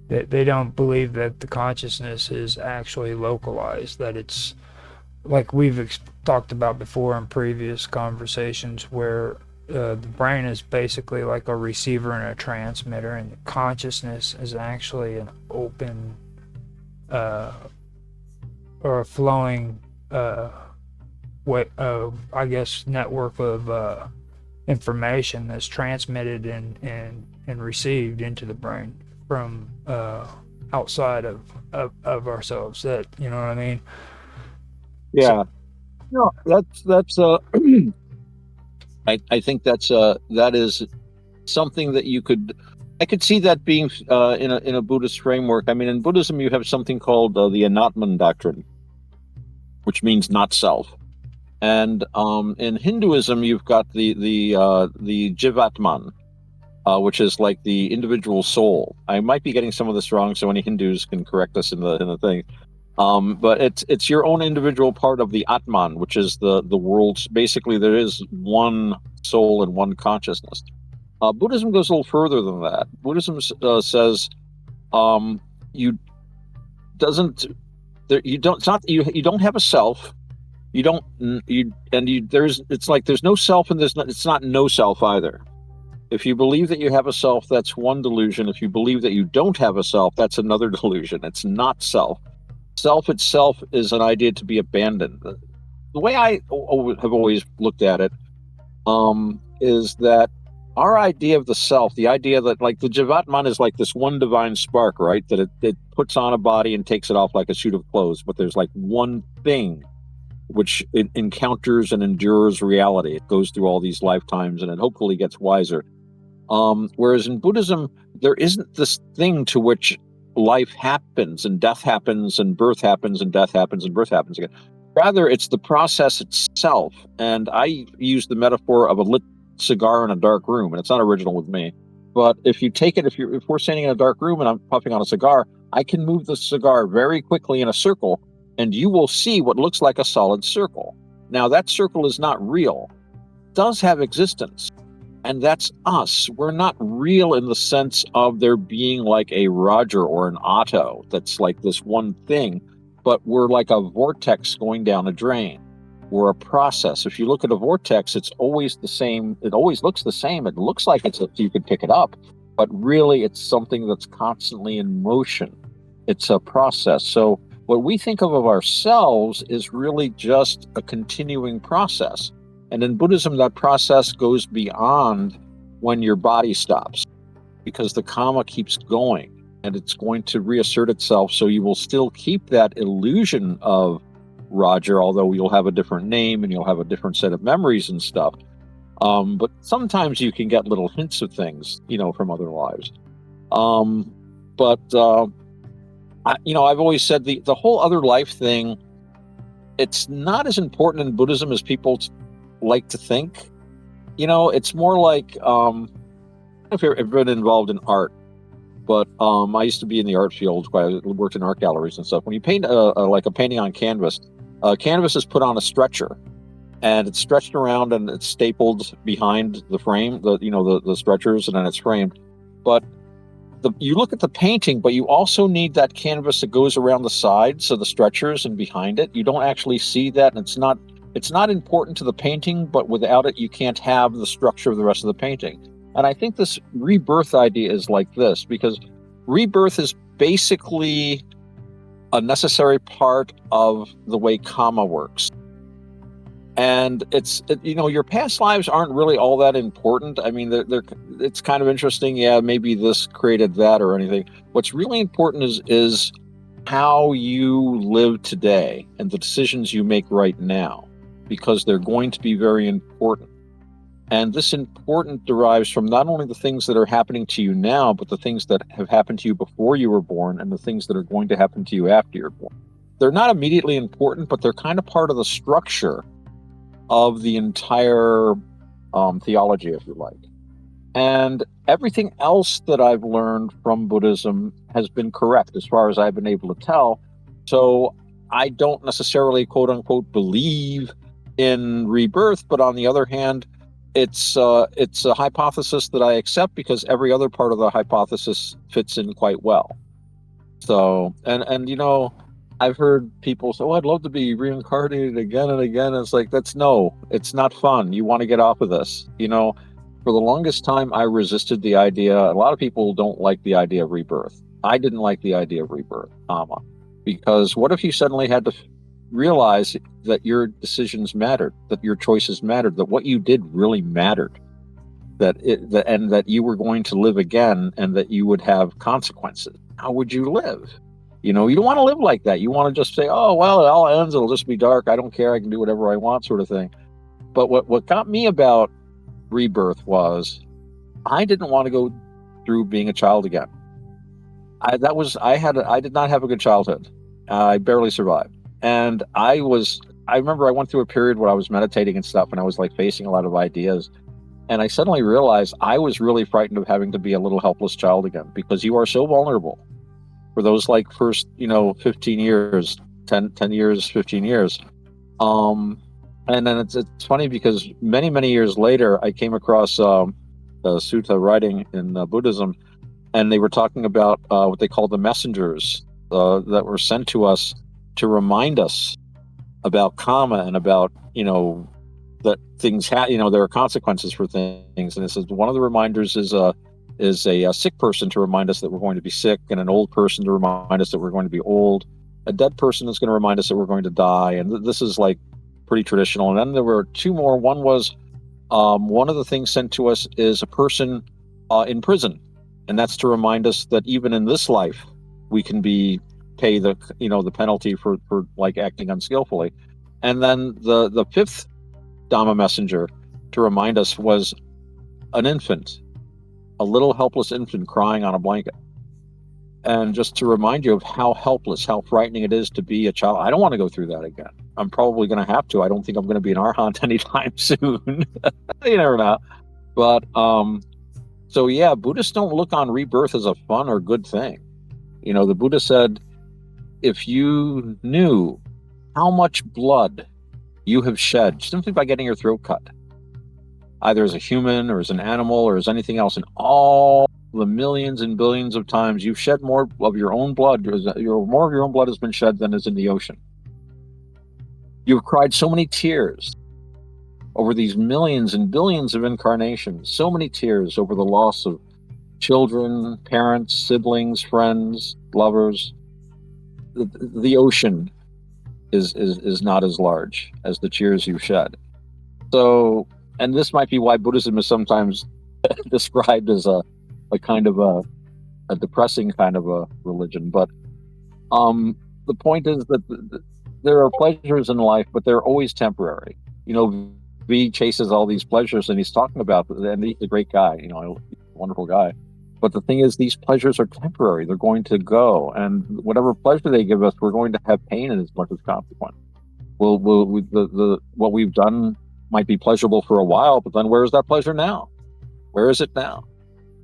They don't believe that the consciousness is actually localized, that it's like we've talked about before in previous conversations, where the brain is basically like a receiver and a transmitter, and the consciousness is actually an open uh, or a flowing I guess, network of information that's transmitted and received into the brain from outside of ourselves. That, you know what I mean? So, Yeah. No, that's I think that is something that I could see that being in a Buddhist framework. I mean, in Buddhism, you have something called the Anatman doctrine, which means not self. And in Hinduism, you've got the Jivatman, which is like the individual soul. I might be getting some of this wrong, so any Hindus can correct us in the thing. But it's your own individual part of the Atman, which is the world's. Basically, there is one soul and one consciousness. Buddhism goes a little further than that. Buddhism says you doesn't there, you don't it's not you don't have a self. You don't you and you there's it's like there's no self, and it's not no self either. If you believe that you have a self, that's one delusion. If you believe that you don't have a self, that's another delusion. It's not self. Self itself is an idea to be abandoned. The way I have always looked at it is that our idea of the self, the idea that like the Jivatman is like this one divine spark, right? That it puts on a body and takes it off like a suit of clothes, but there's like one thing which it encounters and endures reality. It goes through all these lifetimes and it hopefully gets wiser. Whereas in Buddhism, there isn't this thing to which life happens and death happens and birth happens and death happens and birth happens again. Rather, it's the process itself. And I use the metaphor of a lit cigar in a dark room, and it's not original with me. But if you take it, if we're standing in a dark room and I'm puffing on a cigar, I can move the cigar very quickly in a circle, and you will see what looks like a solid circle. Now, that circle is not real. It does have existence. And that's us. We're not real in the sense of there being like a Roger or an Otto that's like this one thing, but we're like a vortex going down a drain. We're a process. If you look at a vortex, it's always the same. It always looks the same. It looks like you could pick it up, but really it's something that's constantly in motion. It's a process. So what we think of ourselves is really just a continuing process. And in Buddhism, that process goes beyond when your body stops, because the karma keeps going and it's going to reassert itself. So you will still keep that illusion of Roger, although you'll have a different name and you'll have a different set of memories and stuff. But sometimes you can get little hints of things, from other lives. I've always said the whole other life thing, it's not as important in Buddhism as people like to think. It's more like if you've ever been involved in art, but I used to be in the art field. I worked in art galleries and stuff. When you paint like a painting on canvas, canvas is put on a stretcher, and it's stretched around and it's stapled behind the frame, the stretchers, and then it's framed. But you look at the painting, but you also need that canvas that goes around the sides of the stretchers and behind it. You don't actually see that, and it's not important to the painting, but without it, you can't have the structure of the rest of the painting. And I think this rebirth idea is like this, because rebirth is basically a necessary part of the way karma works. And your past lives aren't really all that important. I mean, it's kind of interesting. Yeah, maybe this created that or anything. What's really important is how you live today and the decisions you make right now, because they're going to be very important. And this important derives from not only the things that are happening to you now, but the things that have happened to you before you were born and the things that are going to happen to you after you're born. They're not immediately important, but they're kind of part of the structure of the entire theology, if you like. And everything else that I've learned from Buddhism has been correct as far as I've been able to tell. So I don't necessarily, quote unquote, believe in rebirth, but on the other hand, it's a hypothesis that I accept because every other part of the hypothesis fits in quite well. So, and I've heard people say, "Oh, I'd love to be reincarnated again and again." And it's like, it's not fun. You want to get off of this. For the longest time, I resisted the idea. A lot of people don't like the idea of rebirth. I didn't like the idea of rebirth, because what if you suddenly had to realize that your decisions mattered, that your choices mattered, that what you did really mattered, and that you were going to live again, and that you would have consequences? How would you live? You don't want to live like that. You want to just say, "Oh, well, it all ends. It'll just be dark. I don't care. I can do whatever I want," sort of thing. But what got me about rebirth was I didn't want to go through being a child again. I did not have a good childhood. I barely survived. And I remember I went through a period where I was meditating and stuff, and I was like facing a lot of ideas. And I suddenly realized I was really frightened of having to be a little helpless child again, because you are so vulnerable for those like first, 15 years, 10 years, 15 years. And then it's funny because many, many years later, I came across the sutta writing in Buddhism, and they were talking about what they call the messengers that were sent to us to remind us about karma and about, that things there are consequences for things. And it says one of the reminders is a sick person to remind us that we're going to be sick, and an old person to remind us that we're going to be old. A dead person is going to remind us that we're going to die. And this is like pretty traditional. And then there were two more. One was one of the things sent to us is a person in prison, and that's to remind us that even in this life we can pay the the penalty for like acting unskillfully. And then the fifth Dhamma messenger to remind us was an infant, a little helpless infant crying on a blanket, and just to remind you of how helpless, how frightening it is to be a child. I don't want to go through that again. I'm probably going to have to. I don't think I'm going to be an arhat anytime soon. You never know. But so yeah, Buddhists don't look on rebirth as a fun or good thing. The Buddha said, if you knew how much blood you have shed simply by getting your throat cut, either as a human or as an animal or as anything else, and all the millions and billions of times you've shed more of your own blood, more of your own blood has been shed than is in the ocean. You've cried so many tears over these millions and billions of incarnations, so many tears over the loss of children, parents, siblings, friends, lovers. The ocean is not as large as the tears you've shed. So, and this might be why Buddhism is sometimes described as a kind of a depressing kind of a religion. But the point is that there are pleasures in life, but they're always temporary. V chases all these pleasures, and he's talking about, and he's a great guy, he's a wonderful guy. But the thing is, these pleasures are temporary. They're going to go, and whatever pleasure they give us, we're going to have pain in as much as consequence. What we've done might be pleasurable for a while, but then where is that pleasure now? Where is it now?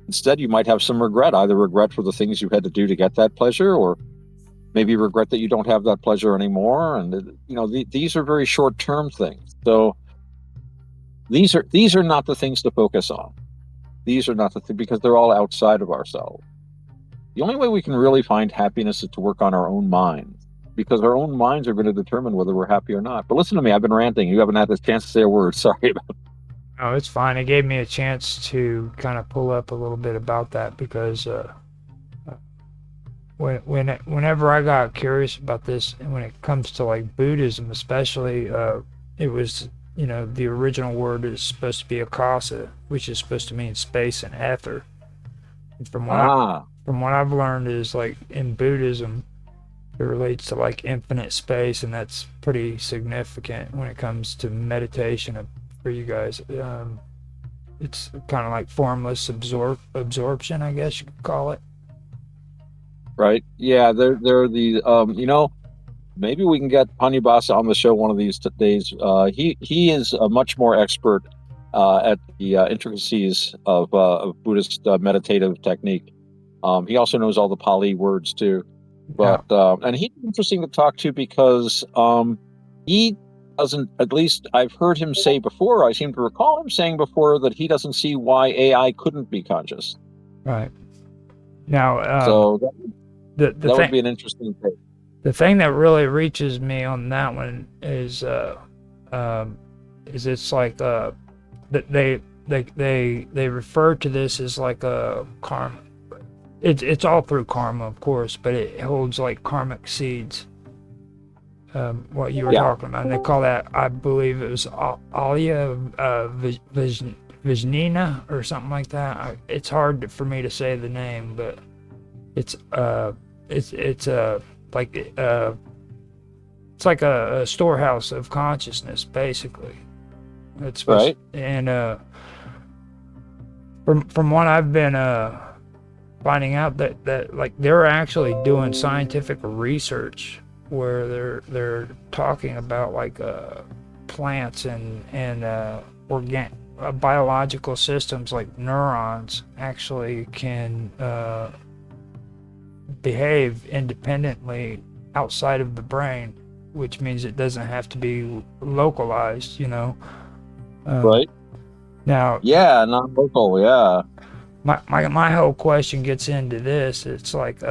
Instead, you might have some regret, either regret for the things you had to do to get that pleasure, or maybe regret that you don't have that pleasure anymore. And these are very short-term things. So these are not the things to focus on. These are not because they're all outside of ourselves. The only way we can really find happiness is to work on our own minds, because our own minds are going to determine whether we're happy or not. But listen to me, I've been ranting. You haven't had this chance to say a word. Sorry about that. Oh, it's fine. It gave me a chance to kind of pull up a little bit about that, because whenever I got curious about this, and when it comes to like Buddhism especially, it was, the original word is supposed to be akasa, which is supposed to mean space and ether. And from what I've learned is, like, in Buddhism, it relates to like infinite space, and that's pretty significant when it comes to meditation for you guys. It's kind of like formless absorption, I guess you could call it. Right? Yeah, they're the maybe we can get Panyabasa on the show one of these days. He is a much more expert at the intricacies of Buddhist meditative technique. He also knows all the Pali words too. But and he's interesting to talk to, because he doesn't, at least I've heard him say before, I seem to recall him saying before that he doesn't see why AI couldn't be conscious. Right. Now, So the that would thing be an interesting take. the thing that really reaches me on that one is it's like that they refer to this as like a karma. It's all through karma, of course, but it holds like karmic seeds. What you were Yeah. talking about, and they call that, I believe it was Alia Vizhnina or something like that. It's hard for me to say the name, but it's like it's like a storehouse of consciousness, basically. It's supposed, Right. and from what I've been finding out, that like they're actually doing scientific research where they're talking about like plants and biological systems like neurons actually can behave independently outside of the brain, which means it doesn't have to be localized, you know. Right. Now, Yeah, non-local. Yeah. my whole question gets into this. It's like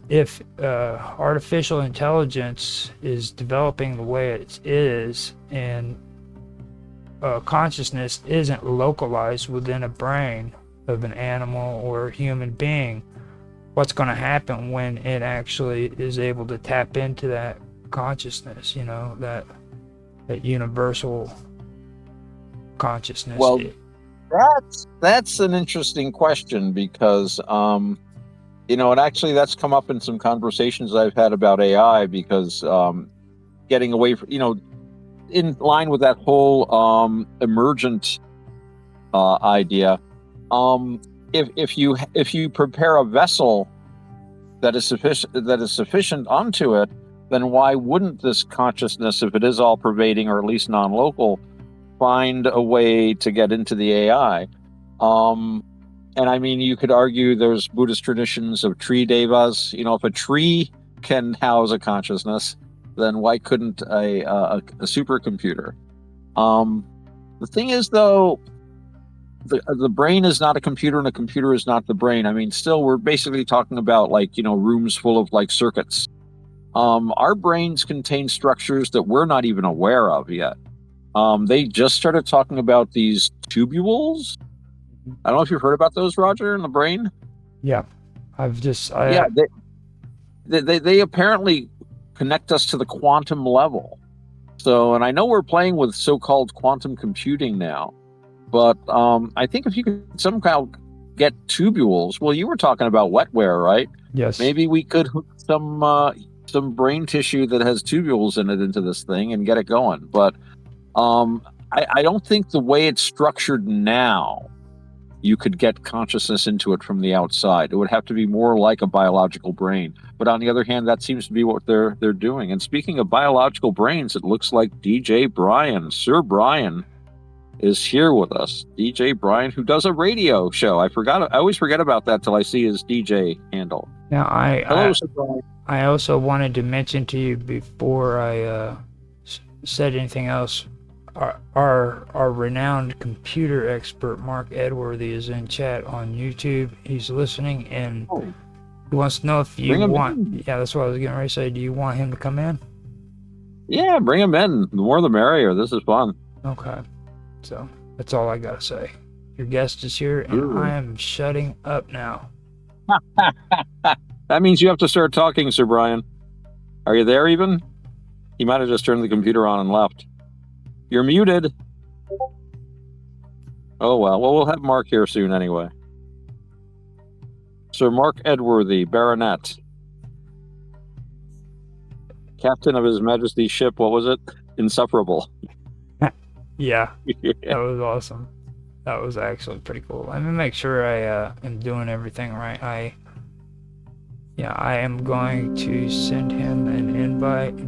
if artificial intelligence is developing the way it is, and consciousness isn't localized within a brain of an animal or a human being, what's going to happen when it actually is able to tap into that consciousness, you know, that universal consciousness? Well, that's an interesting question because and actually that's come up in some conversations I've had about AI because getting away from, in line with that whole emergent idea, if you prepare a vessel that is sufficient onto it, then why wouldn't this consciousness, if it is all pervading or at least non-local, find a way to get into the AI? And I mean, you could argue there's Buddhist traditions of tree devas. If a tree can house a consciousness, then why couldn't a supercomputer? The thing is, though, the brain is not a computer and a computer is not the brain. I mean, still, we're basically talking about like, rooms full of like circuits. Our brains contain structures that we're not even aware of yet. They just started talking about these tubules. I don't know if you've heard about those, Roger, in the brain. Yeah, Yeah, they apparently connect us to the quantum level. So, and I know we're playing with so-called quantum computing now, but I think if you could somehow get tubules, well, you were talking about wetware, right? yes. Maybe we could hook some brain tissue that has tubules in it into this thing and get it going. But I don't think the way it's structured now, you could get consciousness into it from the outside. It would have to be more like a biological brain. But on the other hand, that seems to be what they're doing. And speaking of biological brains, it looks like DJ Brian, Sir Brian, is here with us. DJ Brian, who does a radio show. I always forget about that till I see his DJ handle. Now, Hello, Sir Brian. I also wanted to mention to you before I said anything else, our renowned computer expert Mark Edworthy is in chat on YouTube. He's listening, and he wants to know if you want. Yeah, that's what I was getting ready to say. Do you want him to come in? Yeah, bring him in. The more the merrier. This is fun. Okay, so that's all I gotta say. Your guest is here, and I am shutting up now. That means you have to start talking, Sir Brian. Are you there even? He might have just turned the computer on and left. You're muted. Oh, well, we'll have Mark here soon anyway. Sir Mark Edworthy, Baronet. Captain of His Majesty's ship, what was it? Insufferable. Yeah, that was awesome. That was actually pretty cool. Let me make sure I am doing everything right. I am going to send him an invite.